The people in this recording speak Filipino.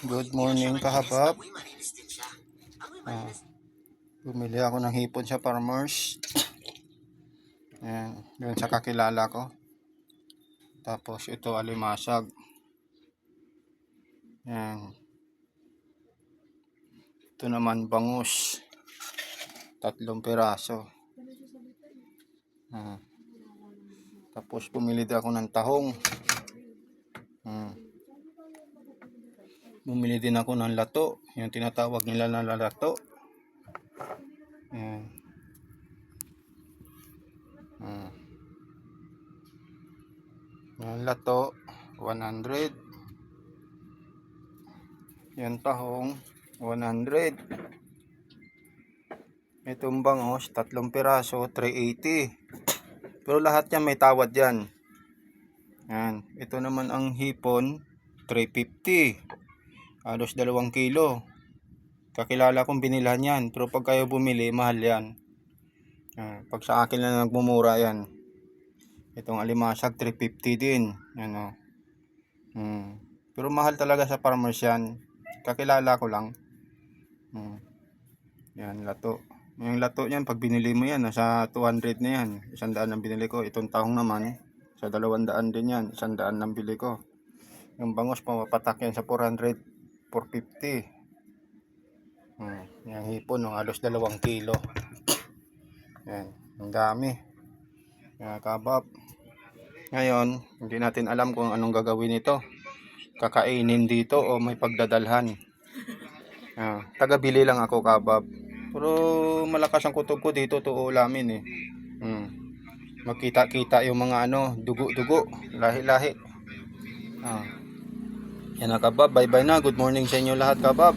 Good morning kahapap. Bumili ako ng hipon sa farmers. Ayan, yun sa kakilala ko. Tapos ito alimasag. Ayan. Ito naman bangus. 3 piraso. Tapos bumili din ako ng tahong. Bumili din ako ng lato. Yung tinatawag nila na lato. Ayan. Yung lato 100. Yung tahong 100. Itong bangus 3 piraso 380. Pero lahat yan may tawad yan. Yan. Ito naman ang hipon 350. Halos 2 kilo. Kakilala kong binilhan yan. Pero pag kayo bumili, mahal yan. Pag sa akin na nagmumura yan. Itong alimasag 350 din. Yan o. Pero mahal talaga sa farmers yan. Kakilala ko lang. Yan, lato. Yung lato yan, pag binili mo yan, nasa 200 na yan. 100 ang binili ko. Itong tahong naman, sa 200 din yan. 100 ang bili ko. Yung bangus, pamapatak yan sa 400. 450. Yung hipon, no, halos 2 kilo. Yan, ang dami. Yan, kabab. Ngayon, hindi natin alam kung anong gagawin nito. Kakainin dito o may pagdadalhan. Taga-bili lang ako, kabab. Pero malakas ang kutob ko dito, to ulamin eh. Makita-kita yung mga dugo-dugo, lahi-lahi. Yan na kabab, bye-bye na. Good morning sa inyo lahat kabab.